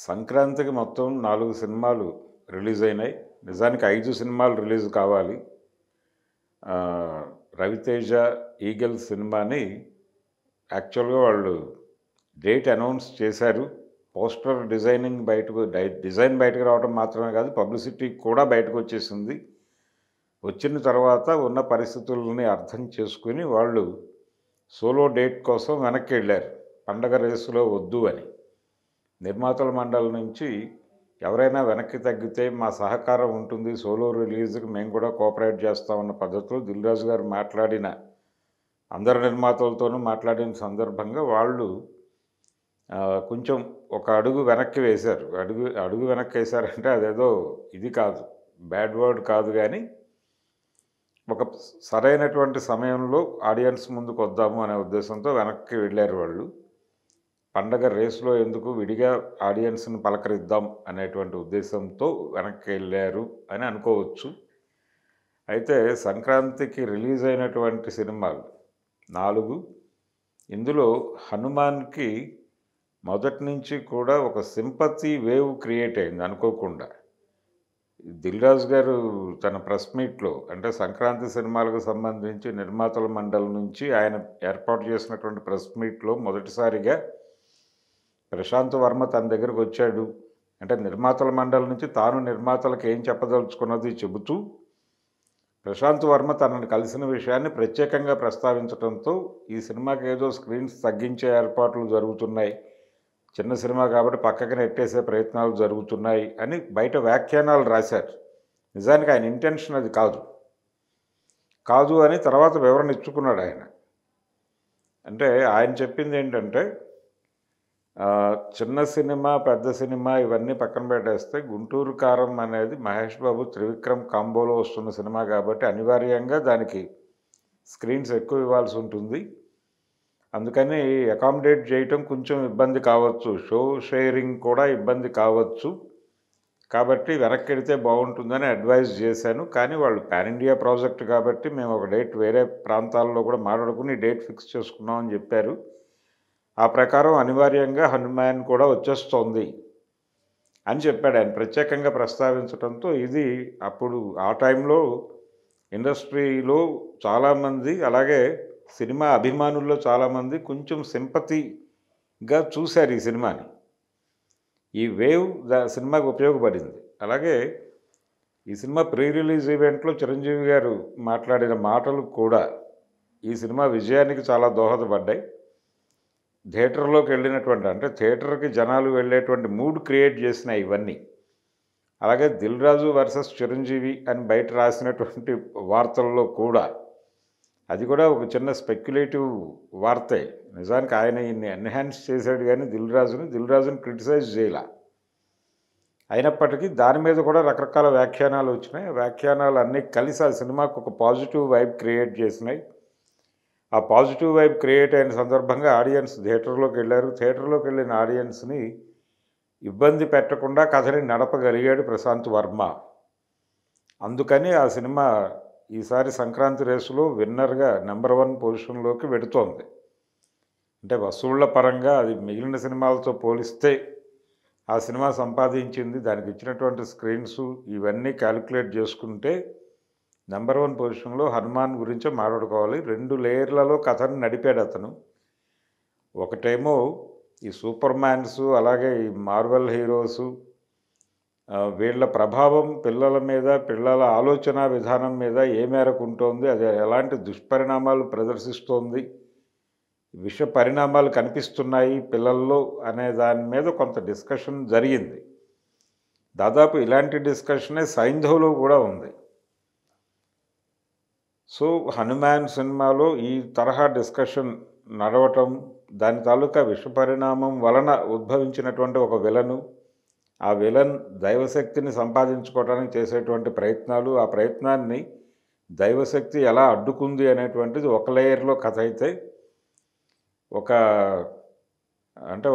సంక్రాంతికి మొత్తం 4 సినిమాలు రిలీజ్ అయినాయి. నిజానికి 5 సినిమాలు రిలీజ్ కావాలి. 'రవితేజ ఈగల్' సినిమాని యాక్చువల్‌గా వాళ్ళు డేట్ అనౌన్స్ చేశారు. పోస్టర్ డిజైన్ బయటకు రావడం మాత్రమే కాదు, పబ్లిసిటీ కూడా బయటకొచ్చేసింది. వచ్చిన తర్వాత ఉన్న పరిస్థితులని అర్థం చేసుకొని వాళ్ళు సోలో డేట్ కోసం వెనక్కెళ్ళారు. పండగ రేసులో వద్దు అని. నిర్మాతల మండలి నుంచి ఎవరైనా వెనక్కి తగ్గితే మా సహకారం ఉంటుంది, సోలో రిలీజ్‌కి మేము కూడా కోఆపరేట్ చేస్తామన్న పద్ధతిలో దిల్ రాజు గారు మాట్లాడిన అందరు నిర్మాతలతోనూ మాట్లాడిన సందర్భంగా వాళ్ళు కొంచెం ఒక అడుగు వెనక్కి వేశారు. అడుగు వెనక్కి వేశారంటే అదేదో ఇది కాదు, బ్యాడ్ వర్డ్ కాదు, కానీ ఒక సరైనటువంటి సమయంలో ఆడియన్స్ ముందుకు వద్దాము అనే ఉద్దేశంతో వెనక్కి వెళ్ళారు వాళ్ళు. పండగ రేసులో ఎందుకు, విడిగా ఆడియన్స్ని పలకరిద్దాం అనేటువంటి ఉద్దేశంతో వెనక్కి వెళ్ళారు అని అనుకోవచ్చు. అయితే సంక్రాంతికి రిలీజ్ అయినటువంటి సినిమాలు 4. ఇందులో హనుమాన్‌కి మొదటి నుంచి కూడా ఒక సింపతి వేవ్ క్రియేట్ అయింది అనుకోకుండా. దిల్ రాజు గారు తన ప్రెస్ మీట్‌లో, అంటే సంక్రాంతి సినిమాలకు సంబంధించి నిర్మాతల మండలి నుంచి ఆయన ఏర్పాటు చేసినటువంటి ప్రెస్ మీట్‌లో మొదటిసారిగా ప్రశాంత్ వర్మ తన దగ్గరకు వచ్చాడు. అంటే నిర్మాతల మండలి నుంచి తాను నిర్మాతలకు ఏం చెప్పదలుచుకున్నది చెబుతూ ప్రశాంత్ వర్మ తనను కలిసిన విషయాన్ని ప్రత్యేకంగా ప్రస్తావించడంతో ఈ సినిమాకి ఏదో స్క్రీన్స్ తగ్గించే ఏర్పాట్లు జరుగుతున్నాయి, చిన్న సినిమా కాబట్టి పక్కకి నెట్టేసే ప్రయత్నాలు జరుగుతున్నాయి అని బయట వ్యాఖ్యానాలు రాశారు. నిజానికి ఆయన ఇంటెన్షన్ అది కాదు అని తర్వాత వివరణ ఇచ్చుకున్నాడు ఆయన. అంటే ఆయన చెప్పింది ఏంటంటే, చిన్న సినిమా పెద్ద సినిమా ఇవన్నీ పక్కన పెట్టేస్తే గుంటూరు కారం అనేది మహేష్ బాబు త్రివిక్రమ్ కాంబోలో వస్తున్న సినిమా కాబట్టి అనివార్యంగా దానికి స్క్రీన్స్ ఎక్కువ ఇవ్వాల్సి ఉంటుంది. అందుకని అకామిడేట్ చేయటం కొంచెం ఇబ్బంది కావచ్చు, షో షేరింగ్ కూడా ఇబ్బంది కావచ్చు, కాబట్టి వెనక్కి వెడితే బాగుంటుందని అడ్వైజ్ చేశాను. కానీ వాళ్ళు పాన్ ఇండియా ప్రాజెక్ట్ కాబట్టి మేము ఒక డేట్ వేరే ప్రాంతాల్లో కూడా మాట్లాడుకుని డేట్ ఫిక్స్ చేసుకున్నామని చెప్పారు. ఆ ప్రకారం అనివార్యంగా హనుమాన్ కూడా వచ్చేస్తోంది అని చెప్పాడు ఆయన ప్రత్యేకంగా ప్రస్తావించడంతో. ఇది అప్పుడు ఆ టైంలో ఇండస్ట్రీలో చాలామంది, అలాగే సినిమా అభిమానుల్లో చాలామంది కొంచెం సింపతిగా చూశారు ఈ సినిమాని. ఈ వేవ్ సినిమాకి ఉపయోగపడింది. అలాగే ఈ సినిమా ప్రీ రిలీజ్ ఈవెంట్లో చిరంజీవి గారు మాట్లాడిన మాటలు కూడా ఈ సినిమా విజయానికి చాలా దోహదపడ్డాయి. థియేటర్లోకి వెళ్ళినటువంటి, అంటే థియేటర్కి జనాలు వెళ్ళేటువంటి మూడ్ క్రియేట్ చేసినాయి ఇవన్నీ. అలాగే దిల్ రాజు వర్సెస్ చిరంజీవి అని బయట రాసినటువంటి వార్తల్లో కూడా అది కూడా ఒక చిన్న స్పెక్యులేటివ్ వార్తే. నిజానికి ఆయన ఈయన్ని ఎన్హాన్స్ చేశాడు కానీ దిల్ రాజుని క్రిటిసైజ్ చేయాల. అయినప్పటికీ దాని మీద కూడా రకరకాల వ్యాఖ్యానాలు వచ్చినాయి. వ్యాఖ్యానాలు అన్నీ కలిసి ఆ సినిమాకు ఒక పాజిటివ్ వైబ్ క్రియేట్ చేసినాయి. ఆ పాజిటివ్ వైబ్ క్రియేట్ అయిన సందర్భంగా ఆడియన్స్ థియేటర్లోకి వెళ్ళారు. థియేటర్లోకి వెళ్ళిన ఆడియన్స్ని ఇబ్బంది పెట్టకుండా కథని నడపగలిగాడు ప్రశాంత్ వర్మ. అందుకని ఆ సినిమా ఈసారి సంక్రాంతి రేసులో విన్నర్గా నెంబర్ 1 పొజిషన్లోకి వెడుతోంది. అంటే వసూళ్ల పరంగా అది మిగిలిన సినిమాలతో పోలిస్తే ఆ సినిమా సంపాదించింది, దానికి ఇచ్చినటువంటి స్క్రీన్స్ ఇవన్నీ క్యాలిక్యులేట్ చేసుకుంటే నెంబర్ 1 పొజిషన్లో హనుమాన్ గురించే మాట్లాడుకోవాలి. 2 లేయర్లలో కథను నడిపాడు అతను. ఒకటేమో ఈ సూపర్ మ్యాన్స్, అలాగే ఈ మార్వెల్ హీరోసు, వీళ్ళ ప్రభావం పిల్లల మీద, పిల్లల ఆలోచన విధానం మీద ఏ మేరకు ఉంటుంది, అది ఎలాంటి దుష్పరిణామాలు ప్రదర్శిస్తోంది, విష పరిణామాలు కనిపిస్తున్నాయి పిల్లల్లో అనే దాని మీద కొంత డిస్కషన్ జరిగింది. దాదాపు ఇలాంటి డిస్కషనే సైంధవ్లో కూడా ఉంది. సో హనుమాన్ సినిమాలో ఈ తరహా డిస్కషన్ నడవటం, దాని తాలూకా విష పరిణామం వలన ఉద్భవించినటువంటి ఒక విలను, ఆ విలన్ దైవశక్తిని సంపాదించుకోవడానికి చేసేటువంటి ప్రయత్నాలు, ఆ ప్రయత్నాన్ని దైవశక్తి ఎలా అడ్డుకుంది అనేటువంటిది ఒక లేయర్లో కథ అయితే,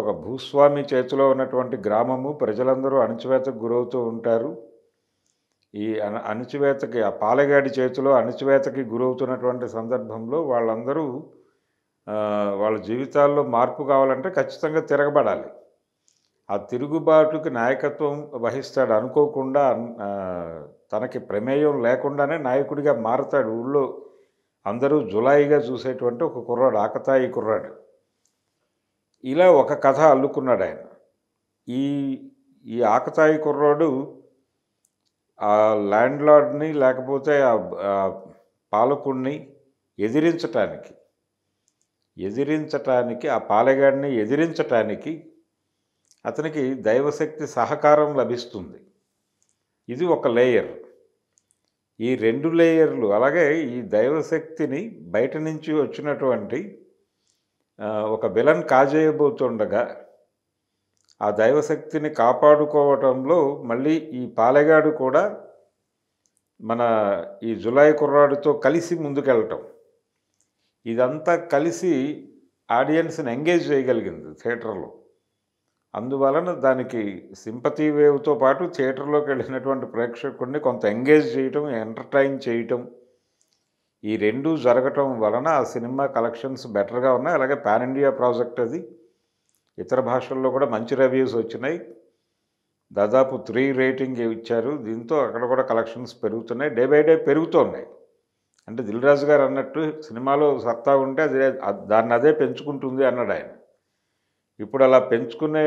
ఒక భూస్వామి చేతిలో ఉన్నటువంటి గ్రామము, ప్రజలందరూ అణచివేతకు గురవుతూ ఉంటారు. ఈ అణచివేతకి, ఆ పాలెగాడి చేతిలో అణచివేతకి గురవుతున్నటువంటి సందర్భంలో వాళ్ళందరూ వాళ్ళ జీవితాల్లో మార్పు కావాలంటే ఖచ్చితంగా తిరగబడాలి. ఆ తిరుగుబాటుకి నాయకత్వం వహిస్తాడు అనుకోకుండా. తనకి ప్రమేయం లేకుండానే నాయకుడిగా మారతాడు. ఊళ్ళో అందరూ జులాయిగా చూసేటువంటి ఒక కుర్రాడు, ఆకతాయి కుర్రాడు. ఇలా ఒక కథ అల్లుకున్నాడు ఆయన. ఈ ఈ ఆకతాయి కుర్రాడు ఆ ల్యాండ్ లార్డ్‌ని లేకపోతే పాలకుడిని ఎదిరించటానికి, ఆ పాలెగాడిని ఎదిరించటానికి అతనికి దైవశక్తి సహకారం లభిస్తుంది. ఇది ఒక లేయర్. ఈ 2 లేయర్లు అలాగే ఈ దైవశక్తిని బయట నుంచి వచ్చినటువంటి ఒక విలన్ కాజేయబోతుండగా ఆ దైవశక్తిని కాపాడుకోవటంలో మళ్ళీ ఈ పాలెగాడు కూడా మన ఈ జులాయి కుర్రాడితో కలిసి ముందుకెళ్ళటం. ఇదంతా కలిసి ఆడియన్స్‌ని ఎంగేజ్ చేయగలిగింది థియేటర్‌లో. అందువలన దానికి సింపతీ వేవ్‌తో పాటు థియేటర్‌లోకి వెళ్ళినటువంటి ప్రేక్షకుడిని కొంత ఎంగేజ్ చేయటం, ఎంటర్‌టైన్ చేయటం, ఈ 2 జరగటం వలన ఆ సినిమా కలెక్షన్స్ బెటర్‌గా ఉన్నాయి. అలాగే పాన్ ఇండియా ప్రాజెక్ట్ అది. ఇతర భాషల్లో కూడా మంచి రివ్యూస్ వచ్చినాయి. దాదాపు 3 రేటింగ్ ఇచ్చారు. దీంతో అక్కడ కూడా కలెక్షన్స్ పెరుగుతున్నాయి. డే బై డే పెరుగుతున్నాయి. అంటే దిల్ రాజు గారు అన్నట్టు సినిమాలో సత్తా ఉంటే దాన్ని అదే పెంచుకుంటుంది అన్నాడు ఆయన. ఇప్పుడు అలా పెంచుకునే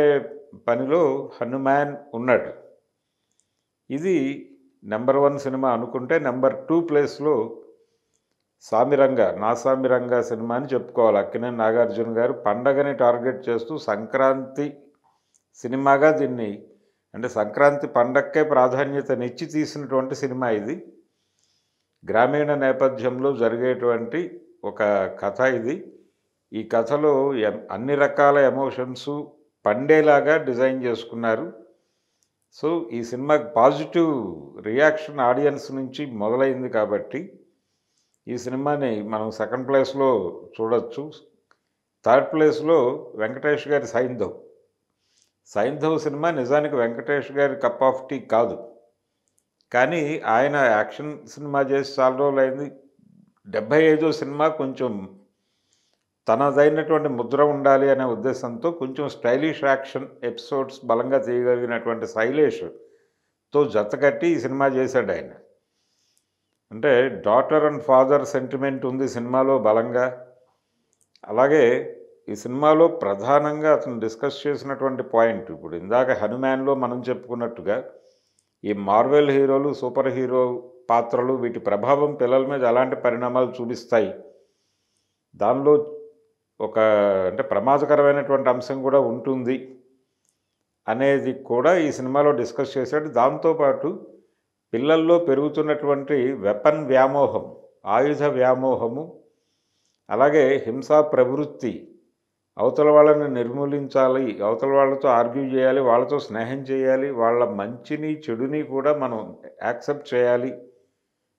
పనిలో హనుమాన్ ఉన్నాడు. ఇది నెంబర్ 1 సినిమా అనుకుంటే, నెంబర్ 2 ప్లేస్‌లో సామిరంగా, నా సామిరంగా సినిమా అని చెప్పుకోవాలి. అక్కినేని నాగార్జున గారు పండగని టార్గెట్ చేస్తూ సంక్రాంతి సినిమాగా దీన్ని, అంటే సంక్రాంతి పండగకే ప్రాధాన్యతనిచ్చి తీసినటువంటి సినిమా ఇది. గ్రామీణ నేపథ్యంలో జరిగేటువంటి ఒక కథ ఇది. ఈ కథలో అన్ని రకాల ఎమోషన్సు పండేలాగా డిజైన్ చేసుకున్నారు. సో ఈ సినిమాకి పాజిటివ్ రియాక్షన్ ఆడియన్స్ నుంచి మొదలైంది కాబట్టి ఈ సినిమాని మనం సెకండ్ ప్లేస్లో చూడొచ్చు. థర్డ్ ప్లేస్లో వెంకటేష్ గారి సైంధవ్ సినిమా నిజానికి వెంకటేష్ గారి కప్ ఆఫ్ టీ కాదు. కానీ ఆయన యాక్షన్ సినిమా చేసి చాలా రోజులైంది. 75వ సినిమా కొంచెం తనదైనటువంటి ముద్ర ఉండాలి అనే ఉద్దేశంతో కొంచెం స్టైలిష్ యాక్షన్ ఎపిసోడ్స్ బలంగా తీయగలిగినటువంటి శైలేష్తో జతకట్టి ఈ సినిమా చేశాడు ఆయన. అంటే డాటర్ అండ్ ఫాదర్ సెంటిమెంట్ ఉంది సినిమాలో బలంగా. అలాగే ఈ సినిమాలో ప్రధానంగా అతను డిస్కస్ చేసినటువంటి పాయింట్, ఇప్పుడు ఇందాక హనుమాన్లో మనం చెప్పుకున్నట్టుగా ఈ మార్వెల్ హీరోలు, సూపర్ హీరో పాత్రలు, వీటి ప్రభావం పిల్లల మీద ఎలాంటి పరిణామాలు చూపిస్తాయి, దానిలో ఒక అంటే ప్రమాదకరమైనటువంటి అంశం కూడా ఉంటుంది అనేది కూడా ఈ సినిమాలో డిస్కస్ చేశాడు. దాంతోపాటు పిల్లల్లో పెరుగుతున్నటువంటి వెపన్ వ్యామోహం, ఆయుధ వ్యామోహము, అలాగే హింసా ప్రవృత్తి, అవతల వాళ్ళని నిర్మూలించాలి, అవతల వాళ్ళతో ఆర్గ్యూ చేయాలి, వాళ్ళతో స్నేహం చేయాలి, వాళ్ళ మంచిని చెడుని కూడా మనం యాక్సెప్ట్ చేయాలి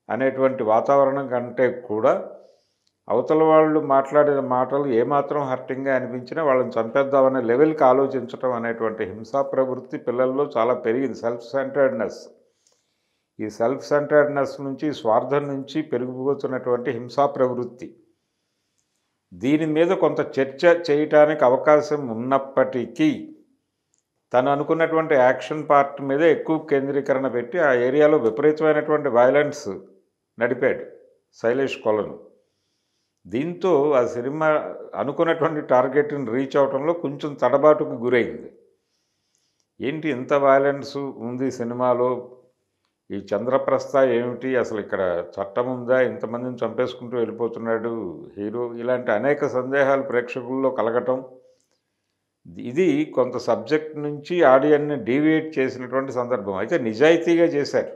అనేటువంటి వాతావరణం కంటే కూడా అవతల వాళ్ళు మాట్లాడిన మాటలు ఏమాత్రం హర్టింగ్గా అనిపించినా వాళ్ళని చంపేద్దామనే లెవెల్కి ఆలోచించడం అనేటువంటి హింసా ప్రవృత్తి పిల్లల్లో చాలా పెరిగింది. సెల్ఫ్ సెంటర్డ్నెస్, ఈ సెల్ఫ్ సెంటర్డ్నెస్ నుంచి, స్వార్థం నుంచి పెరిగిపోతున్నటువంటి హింసా ప్రవృత్తి, దీని మీద కొంత చర్చ చేయటానికి అవకాశం ఉన్నప్పటికీ తను అనుకున్నటువంటి యాక్షన్ పార్ట్ మీద ఎక్కువ కేంద్రీకరణ పెట్టి ఆ ఏరియాలో విపరీతమైనటువంటి వైలెన్స్ నడిపాడు శైలేష్ కొలను. దీంతో ఆ సినిమా అనుకున్నటువంటి టార్గెట్ని రీచ్ అవడంలో కొంచెం తడబాటుకు గురైంది. ఏంటి ఇంత వైలెన్స్ ఉంది సినిమాలో, ఈ చంద్రప్రస్థ ఏమిటి, అసలు ఇక్కడ చట్టం ఉందా, ఇంతమందిని చంపేసుకుంటూ వెళ్ళిపోతున్నాడు హీరో, ఇలాంటి అనేక సందేహాలు ప్రేక్షకుల్లో కలగటం, ఇది కొంత సబ్జెక్ట్ నుంచి ఆడియన్ని డీవియేట్ చేసినటువంటి సందర్భం. అయితే నిజాయితీగా చేశారు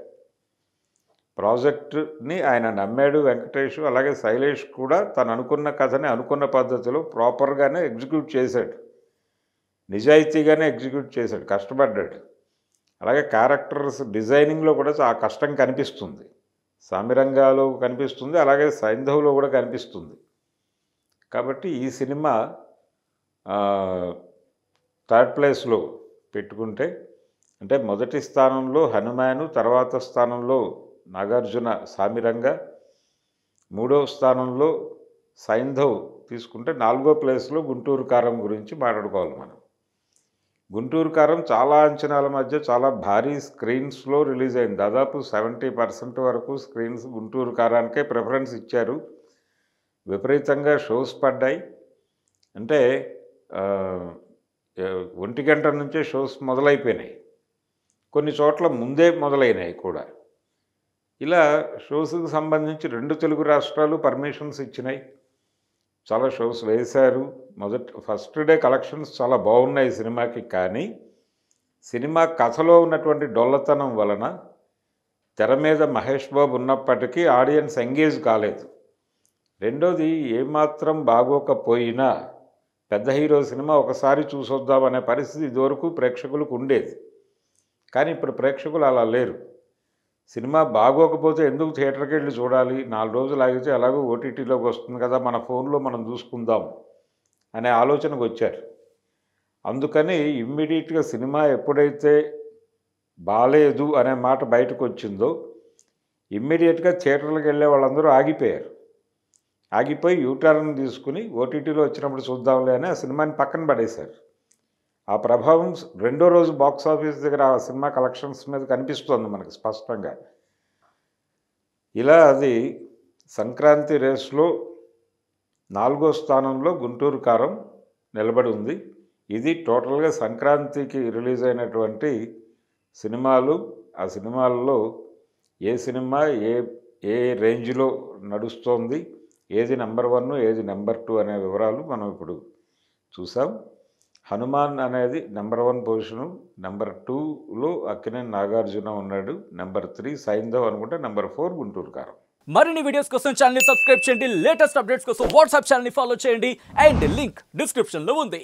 ప్రాజెక్టుని, ఆయన నమ్మాడు వెంకటేష్. అలాగే శైలేష్ కూడా తను అనుకున్న కథని అనుకున్న పద్ధతిలో ప్రాపర్గానే ఎగ్జిక్యూట్ చేశాడు, నిజాయితీగానే ఎగ్జిక్యూట్ చేశాడు, కష్టపడ్డాడు. అలాగే క్యారెక్టర్స్ డిజైనింగ్లో కూడా ఆ కష్టం కనిపిస్తుంది, సామిరంగాలో కనిపిస్తుంది, అలాగే సైంధవ్లో కూడా కనిపిస్తుంది. కాబట్టి ఈ సినిమా థర్డ్ ప్లేస్లో పెట్టుకుంటే, అంటే మొదటి స్థానంలో హనుమాను, తర్వాత స్థానంలో నాగార్జున సామిరంగా, మూడవ స్థానంలో సైంధవ్ తీసుకుంటే, 4వ ప్లేస్లో గుంటూరు కారం గురించి మాట్లాడుకోవాలి మనం. గుంటూరు కారం చాలా అంచనాల మధ్య చాలా భారీ స్క్రీన్స్లో రిలీజ్ అయింది. దాదాపు 70% వరకు స్క్రీన్స్ గుంటూరు కారానికే ప్రిఫరెన్స్ ఇచ్చారు. విపరీతంగా షోస్ పడ్డాయి. అంటే 1 గంట నుంచే షోస్ మొదలైపోయినాయి. కొన్ని చోట్ల ముందే మొదలైనాయి కూడా. ఇలా షోస్కి సంబంధించి 2 తెలుగు రాష్ట్రాలు పర్మిషన్స్ ఇచ్చినాయి. చాలా షోస్ వేశారు. ఫస్ట్ డే కలెక్షన్స్ చాలా బాగున్నాయి సినిమాకి. కానీ సినిమా కథలో ఉన్నటువంటి డొల్లతనం వలన తెర మీద మహేష్ బాబు ఉన్నప్పటికీ ఆడియన్స్ ఎంగేజ్ కాలేదు. రెండోది, ఏమాత్రం బాగోకపోయినా పెద్ద హీరో సినిమా ఒకసారి చూసొద్దామనే పరిస్థితి ఇదివరకు ప్రేక్షకులకు ఉండేది. కానీ ఇప్పుడు ప్రేక్షకులు అలా లేరు. సినిమా బాగోకపోతే ఎందుకు థియేటర్కి వెళ్ళి చూడాలి, 4 రోజులు ఆగితే ఎలాగో ఓటీటీలోకి వస్తుంది కదా, మన ఫోన్లో మనం చూసుకుందాం అనే ఆలోచనకు వచ్చారు. అందుకని ఇమ్మీడియట్గా సినిమా ఎప్పుడైతే బాలేదు అనే మాట బయటకు వచ్చిందో ఇమ్మీడియట్గా థియేటర్లకు వెళ్ళే వాళ్ళందరూ ఆగిపోయారు. ఆగిపోయి యూటర్న్ తీసుకుని ఓటీటీలో వచ్చినప్పుడు చూద్దాంలే అని ఆ సినిమాని పక్కన పడేశారు. ఆ ప్రభావం రెండో రోజు బాక్స్ ఆఫీస్ దగ్గర ఆ సినిమా కలెక్షన్స్ మీద కనిపిస్తోంది మనకు స్పష్టంగా. ఇలా అది సంక్రాంతి రేస్లో 4వ స్థానంలో గుంటూరు కారం నిలబడి ఉంది. ఇది టోటల్గా సంక్రాంతికి రిలీజ్ అయినటువంటి సినిమాలు. ఆ సినిమాల్లో ఏ సినిమా ఏ రేంజ్లో నడుస్తోంది, ఏది నెంబర్ 1 ఏది నెంబర్ 2 అనే వివరాలు మనం ఇప్పుడు చూసాం. హనుమాన్ అనేది నెంబర్ 1 పొజిషను, నెంబర్ 2లో అక్కినేని నాగార్జున ఉన్నాడు, నెంబర్ 3 సైంధవ్ అనుకుంటే, నెంబర్ 4 గుంటూరు కారం. మరిన్ని వీడియోస్ కోసం ఛానల్ ని సబ్స్క్రైబ్ చేయండి. లేటెస్ట్ అప్డేట్స్ కోసం వాట్సాప్ ఛానల్ ని ఫాలో చేయండి. అండ్ లింక్ డిస్క్రిప్షన్ లో ఉంది.